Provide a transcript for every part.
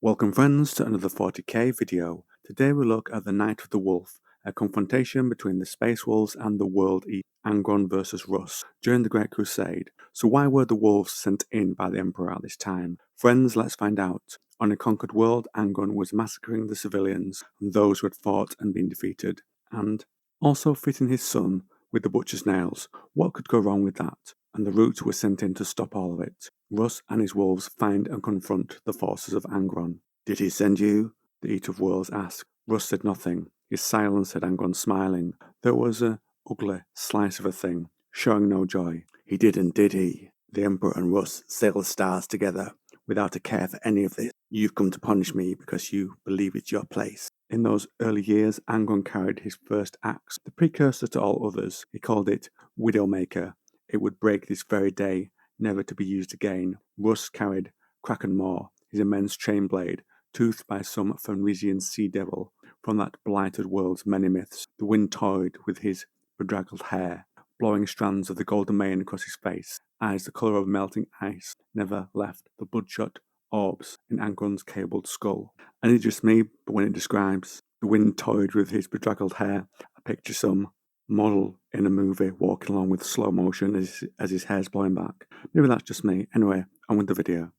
Welcome friends to another 40k video. Today we look at the Night of the Wolf, a confrontation between the Space Wolves and the World Eater, Angron versus Russ, during the Great Crusade. So why were the wolves sent in by the Emperor at this time? Friends, let's find out. On a conquered world, Angron was massacring the civilians and those who had fought and been defeated, and also fitting his son with the butcher's nails. What could go wrong with that? And the Roots were sent in to stop all of it. Russ and his wolves find and confront the forces of Angron. Did he send you? The Eater of Worlds asked. Russ said nothing. His silence said Angron, smiling. There was a ugly slice of a thing, showing no joy. He didn't, did he? The Emperor and Russ sail the stars together, without a care for any of this. You've come to punish me because you believe it's your place. In those early years, Angron carried his first axe, the precursor to all others. He called it Widowmaker. It would break this very day, never to be used again. Russ carried Krakenmore, his immense chain blade, toothed by some Fenrisian sea devil from that blighted world's many myths. The wind toyed with his bedraggled hair, blowing strands of the golden mane across his face. Eyes the colour of melting ice never left the bloodshot orbs in Angron's cabled skull. And it's just me, but when it describes the wind toyed with his bedraggled hair, I picture some model in a movie walking along with slow motion as his hair's blowing back. Maybe that's just me. Anyway, on with the video.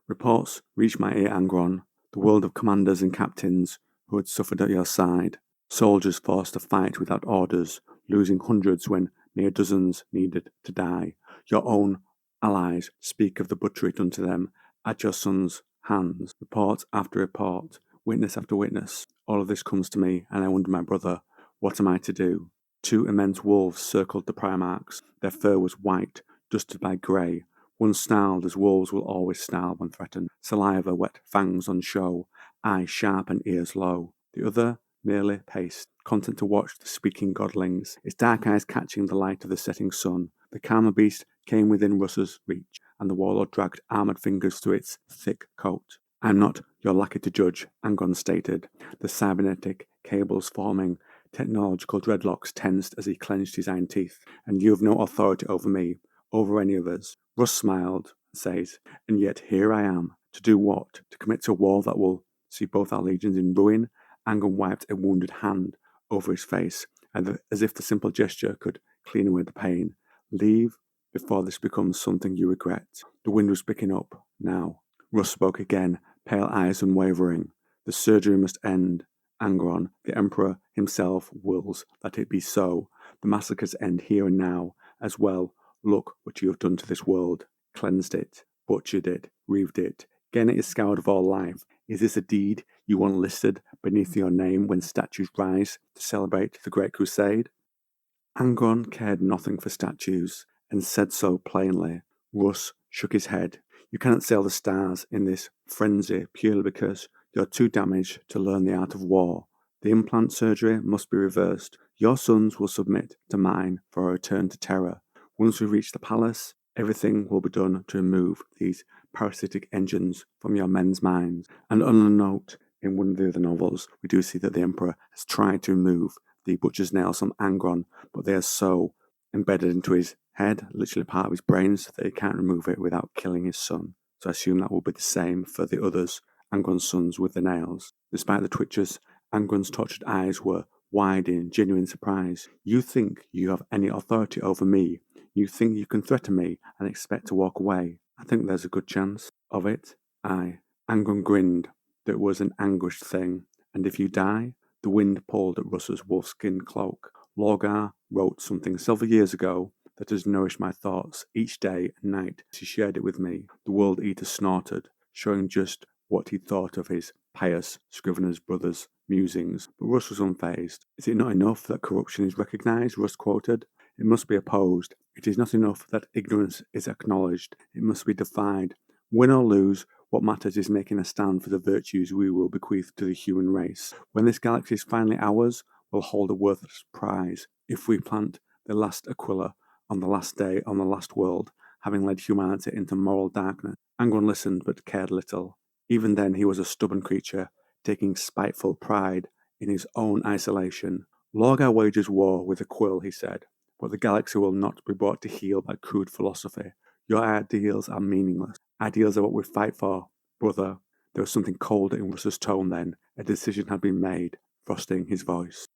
Reports reached my ear, Angron, the world of commanders and captains who had suffered at your side. Soldiers forced to fight without orders, losing hundreds when mere dozens needed to die. Your own allies speak of the butchery done to them at your son's hands. Report after report, witness after witness. All of this comes to me, and I wonder, my brother, what am I to do? Two immense wolves circled the Primarchs. Their fur was white, dusted by grey. One snarled as wolves will always snarl when threatened, saliva wet, fangs on show, eyes sharp and ears low. The other merely paced, content to watch the speaking godlings, its dark eyes catching the light of the setting sun. The calmer beast came within Russ's reach, and the warlord dragged armoured fingers through its thick coat. I'm not your lackey to judge, Angron stated, the cybernetic cables forming technological dreadlocks tensed as he clenched his iron teeth. And you have no authority over me, over any of us. Russ smiled and says, and yet here I am. To do what? To commit to a war that will see both our legions in ruin? Angron wiped a wounded hand over his face, as if the simple gesture could clean away the pain. Leave before this becomes something you regret. The wind was picking up now. Russ spoke again, pale eyes unwavering. The surgery must end. Angron, the Emperor himself, wills that it be so. The massacres end here and now, as well. Look what you have done to this world. Cleansed it, butchered it, reaved it. Genet is scoured of all life. Is this a deed you want listed beneath your name when statues rise to celebrate the Great Crusade? Angron cared nothing for statues, and said so plainly. Russ shook his head. You cannot sail the stars in this frenzy purely because you're too damaged to learn the art of war. The implant surgery must be reversed. Your sons will submit to mine for a return to terror. Once we reach the palace, everything will be done to remove these parasitic engines from your men's minds. And on a note, in one of the other novels, we do see that the Emperor has tried to remove the butcher's nails from Angron, but they are so embedded into his head, literally part of his brain, so that he can't remove it without killing his son. So I assume that will be the same for the others, Angron's sons with the nails. Despite the twitches, Angron's tortured eyes were wide in genuine surprise. You think you have any authority over me? You think you can threaten me and expect to walk away? I think there's a good chance of it. Aye. Angron grinned. That was an anguished thing. And if you die? The wind pulled at Russ's wolfskin cloak. Lorgar wrote something several years ago that has nourished my thoughts each day and night. He shared it with me. The World Eater snorted, showing just what he thought of his pious Scrivener's brother's musings. But Russ was unfazed. Is it not enough that corruption is recognized? Russ quoted. It must be opposed. It is not enough that ignorance is acknowledged. It must be defied. Win or lose, what matters is making a stand for the virtues we will bequeath to the human race. When this galaxy is finally ours, we'll hold a worthless prize. If we plant the last Aquila on the last day on the last world, having led humanity into moral darkness. Angron listened but cared little. Even then he was a stubborn creature, taking spiteful pride in his own isolation. Lorgar wages war with a quill, he said, but the galaxy will not be brought to heel by crude philosophy. Your ideals are meaningless. Ideals are what we fight for, brother. There was something cold in Russ's tone then. A decision had been made, frosting his voice.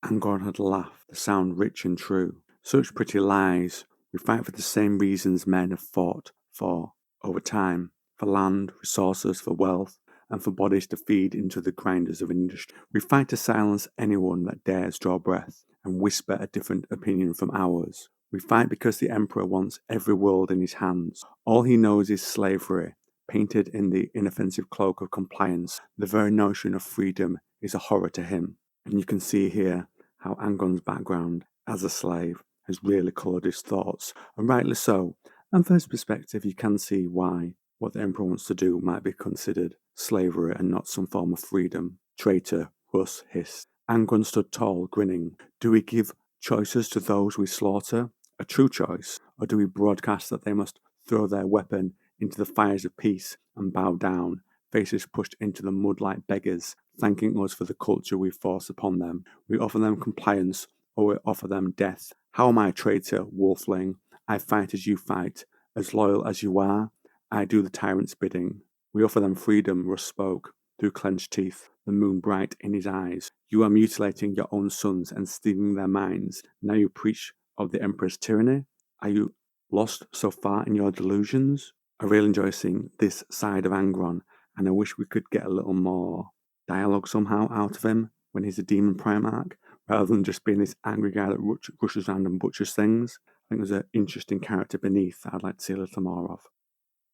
Angron had laughed, the sound rich and true. Such pretty lies. We fight for the same reasons men have fought for over time. For land, resources, for wealth, and for bodies to feed into the grinders of industry. We fight to silence anyone that dares draw breath and whisper a different opinion from ours. We fight because the Emperor wants every world in his hands. All he knows is slavery, painted in the inoffensive cloak of compliance. The very notion of freedom is a horror to him. And you can see here how Angron's background as a slave has really coloured his thoughts, and rightly so. And from his perspective, you can see why what the Emperor wants to do might be considered slavery and not some form of freedom. Traitor, Russ hissed. Angron stood tall, grinning. Do we give choices to those we slaughter? A true choice? Or do we broadcast that they must throw their weapon into the fires of peace and bow down, faces pushed into the mud like beggars, thanking us for the culture we force upon them? We offer them compliance, or we offer them death. How am I a traitor, wolfling? I fight as you fight, as loyal as you are. I do the tyrant's bidding. We offer them freedom, Russ spoke, through clenched teeth, the moon bright in his eyes. You are mutilating your own sons and stealing their minds. Now you preach of the Emperor's tyranny? Are you lost so far in your delusions? I really enjoy seeing this side of Angron, and I wish we could get a little more dialogue somehow out of him when he's a demon Primarch, rather than just being this angry guy that rushes around and butchers things. I think there's an interesting character beneath that I'd like to see a little more of.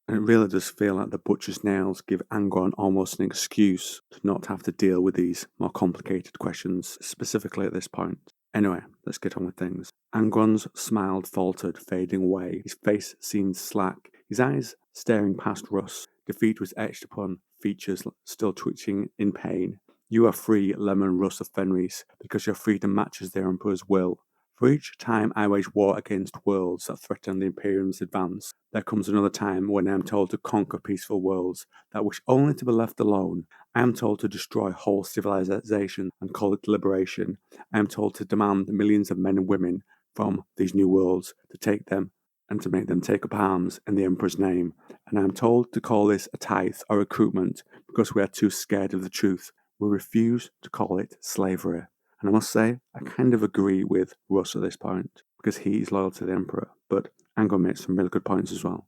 And it really does feel like the butcher's nails give Angron almost an excuse to not have to deal with these more complicated questions, specifically at this point. Anyway, let's get on with things. Angron's smile faltered, fading away. His face seemed slack, his eyes staring past Russ. Defeat was etched upon features still twitching in pain. You are free, Lemon Russ of Fenris, because your freedom matches the Emperor's will. For each time I wage war against worlds that threaten the Imperium's advance, there comes another time when I am told to conquer peaceful worlds that wish only to be left alone. I am told to destroy whole civilization and call it liberation. I am told to demand millions of men and women from these new worlds to take them and to make them take up arms in the Emperor's name. And I am told to call this a tithe or recruitment because we are too scared of the truth. We refuse to call it slavery. And I must say, I kind of agree with Russ at this point, because he is loyal to the Emperor, but Angron makes some really good points as well.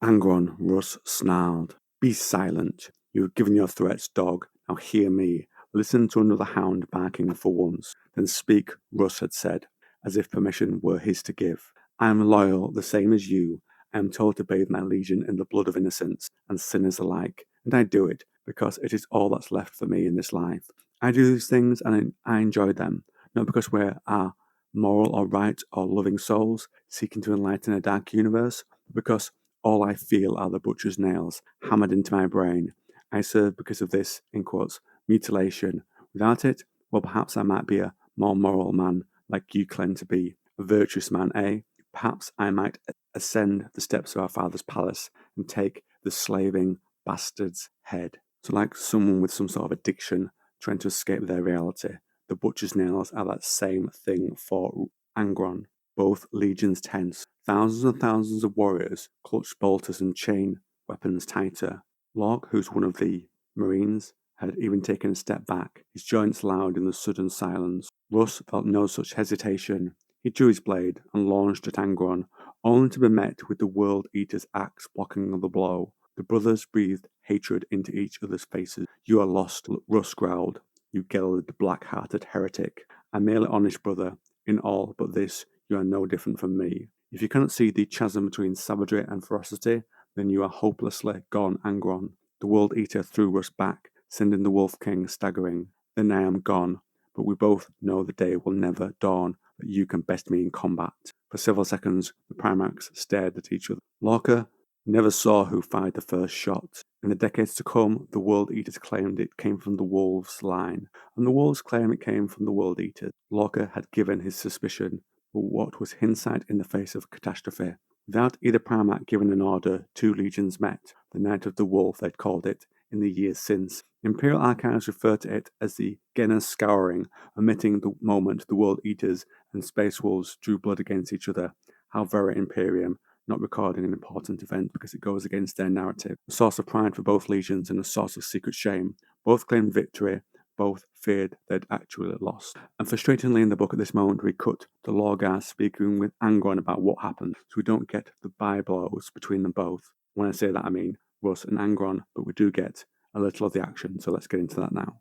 Angron, Russ snarled. Be silent. You have given your threats, dog. Now hear me. Listen to another hound barking for once. Then speak, Russ had said, as if permission were his to give. I am loyal, the same as you. I am told to bathe my legion in the blood of innocents and sinners alike, and I do it because it is all that's left for me in this life. I do these things and I enjoy them, not because we are moral or right or loving souls seeking to enlighten a dark universe, but because all I feel are the butcher's nails hammered into my brain. I serve because of this, in quotes, mutilation. Without it, well, perhaps I might be a more moral man like you claim to be. A virtuous man, eh? Perhaps I might ascend the steps of our father's palace and take the slaving bastard's head. So like someone with some sort of addiction trying to escape their reality, the butcher's nails are that same thing for Angron. Both legions tense. Thousands and thousands of warriors clutched bolters and chain weapons tighter. Locke, who's one of the Marines, had even taken a step back, his joints loud in the sudden silence. Russ felt no such hesitation. He drew his blade and launched at Angron, only to be met with the World Eater's axe blocking the blow. The brothers breathed hatred into each other's faces. You are lost, Russ growled, you gelded, black-hearted heretic. I'm merely honest, brother. In all but this, you are no different from me. If you cannot see the chasm between savagery and ferocity, then you are hopelessly gone, Angron. The World Eater threw Russ back, sending the Wolf King staggering. Then I am gone, but we both know the day will never dawn that you can best me in combat. For several seconds, the Primarchs stared at each other. Lorca never saw who fired the first shot. In the decades to come, the World Eaters claimed it came from the Wolves' line, and the Wolves claimed it came from the World Eaters. Lorca had given his suspicion, but what was hindsight in the face of catastrophe? Without either Primarch giving an order, two legions met, the Night of the Wolf they'd called it, in the years since. Imperial archives refer to it as the Genna's Scouring, omitting the moment the World Eaters and Space Wolves drew blood against each other. How very Imperium. not recording an important event because it goes against their narrative. A source of pride for both legions and a source of secret shame. Both claimed victory, both feared they'd actually lost. And frustratingly in the book at this moment we cut to Lorgar speaking with Angron about what happened, so we don't get the byblows between them both. When I say that I mean Russ and Angron, but we do get a little of the action, so let's get into that now.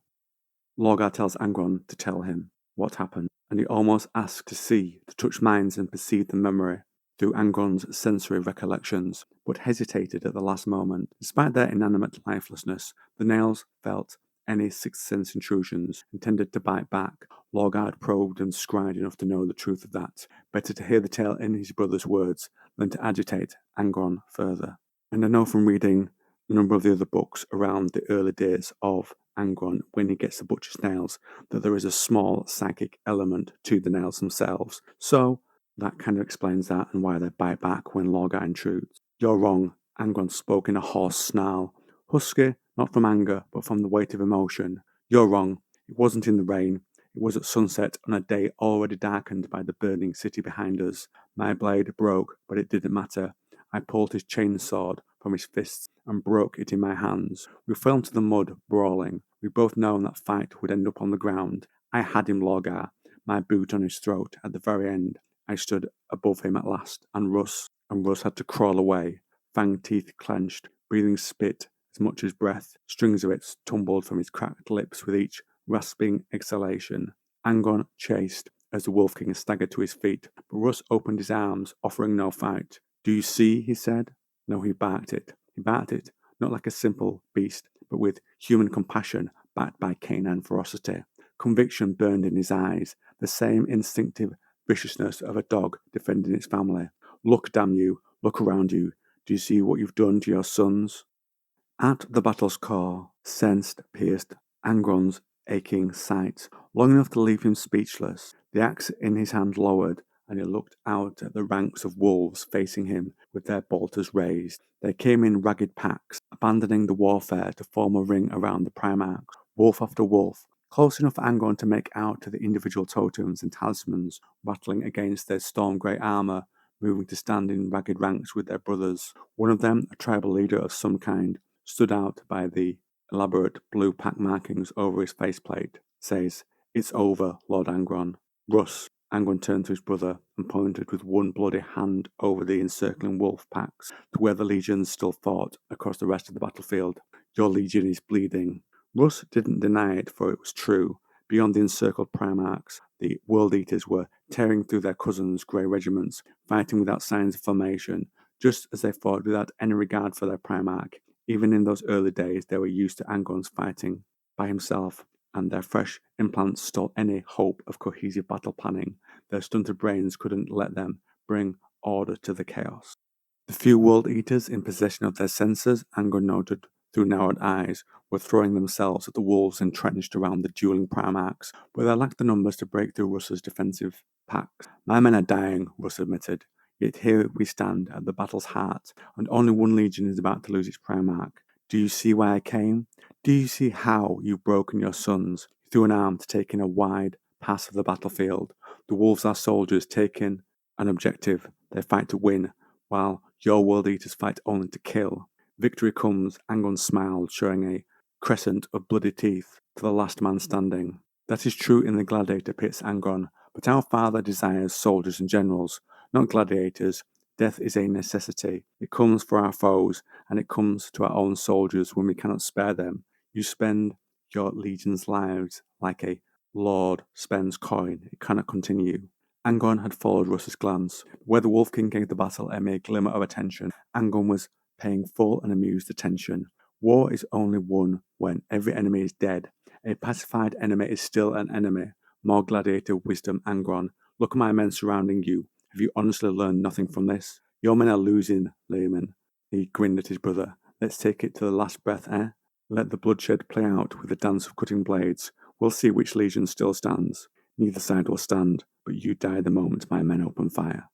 Lorgar tells Angron to tell him what happened, and he almost asks to see, to touch minds and perceive the memory through Angron's sensory recollections, but hesitated at the last moment. Despite their inanimate lifelessness, the nails felt any sixth sense intrusions, intended to bite back. Lorgar had probed and scryed enough to know the truth of that. Better to hear the tale in his brother's words than to agitate Angron further. And I know from reading a number of the other books around the early days of Angron, when he gets the butcher's nails, that there is a small psychic element to the nails themselves. So that kind of explains that and why they bite back when Lorgar intrudes. You're wrong, Angron spoke in a hoarse snarl, husky, not from anger, but from the weight of emotion. You're wrong. It wasn't in the rain. It was at sunset on a day already darkened by the burning city behind us. My blade broke, but it didn't matter. I pulled his chain sword from his fists and broke it in my hands. We fell into the mud, brawling. We both known that fight would end up on the ground. I had him, Lorgar, my boot on his throat at the very end. I stood above him at last, and Russ had to crawl away, fang teeth clenched, breathing spit as much as breath. Strings of it tumbled from his cracked lips with each rasping exhalation. Angron chased as the Wolf King staggered to his feet, but Russ opened his arms, offering no fight. Do you see? He said. No, he barked it. He barked it, not like a simple beast, but with human compassion backed by canine ferocity. Conviction burned in his eyes, the same instinctive viciousness of a dog defending its family. Look, damn you, look around you. Do you see what you've done to your sons? At the battle's core, sensed, pierced Angron's aching sight, long enough to leave him speechless. The axe in his hand lowered, and he looked out at the ranks of wolves facing him with their bolters raised. They came in ragged packs, abandoning the warfare to form a ring around the Primarchs, wolf after wolf, close enough for Angron to make out to the individual totems and talismans rattling against their storm-grey armour, moving to stand in ragged ranks with their brothers. One of them, a tribal leader of some kind, stood out by the elaborate blue pack markings over his faceplate, says, It's over, Lord Angron. Russ. Angron turned to his brother and pointed with one bloody hand over the encircling wolf packs to where the legions still fought across the rest of the battlefield. Your legion is bleeding. Russ didn't deny it, for it was true. Beyond the encircled Primarchs, the World Eaters were tearing through their cousins' grey regiments, fighting without signs of formation, just as they fought without any regard for their Primarch. Even in those early days, they were used to Angron's fighting by himself, and their fresh implants stole any hope of cohesive battle planning. Their stunted brains couldn't let them bring order to the chaos. The few World Eaters in possession of their senses, Angron noted through narrowed eyes, were throwing themselves at the wolves entrenched around the dueling Primarchs, but they lacked the numbers to break through Russ's defensive packs. My men are dying, Russ admitted. Yet here we stand at the battle's heart, and only one legion is about to lose its Primarch. Do you see why I came? Do you see how you've broken your sons? He threw an arm to take in a wide pass of the battlefield. The wolves are soldiers taking an objective. They fight to win, while your World Eaters fight only to kill. Victory comes, Angron smiled, showing a crescent of bloody teeth to the last man standing. That is true in the gladiator pits, Angron, but our father desires soldiers and generals, not gladiators. Death is a necessity. It comes for our foes, and it comes to our own soldiers when we cannot spare them. You spend your legion's lives like a lord spends coin. It cannot continue. Angron had followed Russ's glance. Where the Wolf King gave the battle a mere glimmer of attention, Angron was paying full and amused attention. War is only won when every enemy is dead. A pacified enemy is still an enemy. More gladiator wisdom, Angron. Look at my men surrounding you. Have you honestly learned nothing from this? Your men are losing, Lehman. He grinned at his brother. Let's take it to the last breath, eh? Let the bloodshed play out with the dance of cutting blades. We'll see which legion still stands. Neither side will stand, but you die the moment my men open fire.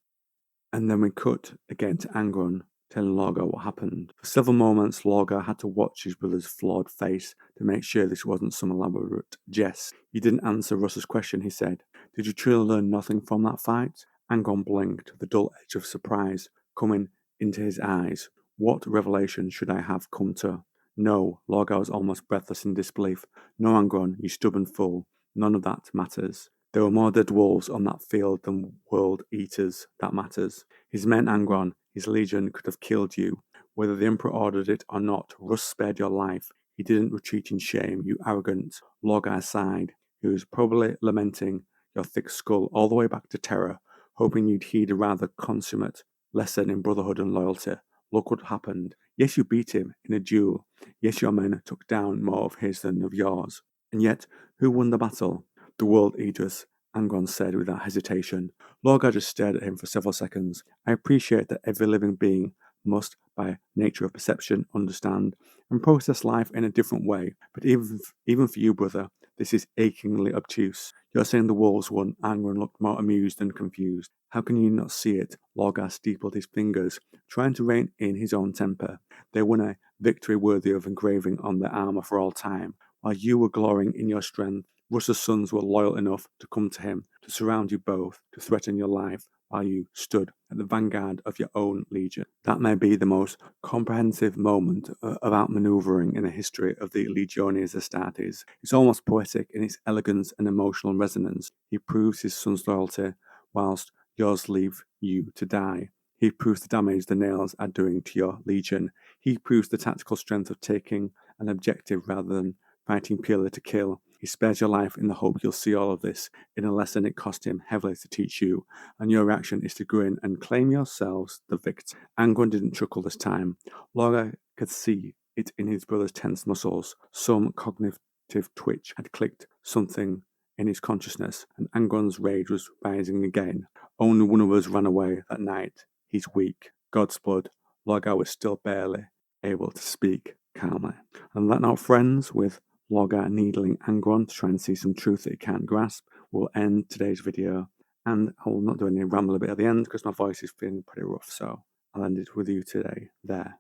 And then we cut again to Angron, telling Lorgar what happened. For several moments, Lorgar had to watch his brother's flawed face to make sure this wasn't some elaborate jest. He didn't answer Russ's question, he said. Did you truly learn nothing from that fight? Angron blinked, the dull edge of surprise coming into his eyes. What revelation should I have come to? No, Lorgar was almost breathless in disbelief. No, Angron, you stubborn fool. None of that matters. There were more dead wolves on that field than world eaters. That matters. His men, Angron, his legion could have killed you. Whether the Emperor ordered it or not, Russ spared your life. He didn't retreat in shame, you arrogant. Lorgar sighed. He was probably lamenting your thick skull all the way back to Terror, hoping you'd heed a rather consummate lesson in brotherhood and loyalty. Look what happened. Yes, you beat him in a duel. Yes, your men took down more of his than of yours. And yet, who won the battle? The world eaters, Angron said without hesitation. Lorgar just stared at him for several seconds. I appreciate that every living being must, by nature of perception, understand and process life in a different way. But even for you, brother, this is achingly obtuse. You're saying the wolves won. Angron looked more amused than confused. How can you not see it? Lorgar steepled his fingers, trying to rein in his own temper. They won a victory worthy of engraving on their armor for all time. While you were glorying in your strength, Russ's sons were loyal enough to come to him, to surround you both, to threaten your life, while you stood at the vanguard of your own legion. That may be the most comprehensive moment of outmaneuvering in the history of the Legiones Astartes. It's almost poetic in its elegance and emotional resonance. He proves his son's loyalty, whilst yours leave you to die. He proves the damage the nails are doing to your legion. He proves the tactical strength of taking an objective rather than fighting purely to kill. He spares your life in the hope you'll see all of this in a lesson it cost him heavily to teach you, and your reaction is to grin and claim yourselves the victor. Angron didn't chuckle this time. Laura could see it in his brother's tense muscles. Some cognitive twitch had clicked something in his consciousness, and Angron's rage was rising again. Only one of us ran away that night. He's weak. God's blood. Lorgar was still barely able to speak calmly. And that note, friends, with Lorgar needling Angron to try and see some truth that he can't grasp, we'll end today's video. And I will not do any ramble a bit at the end because my voice is feeling pretty rough, so I'll end it with you today there.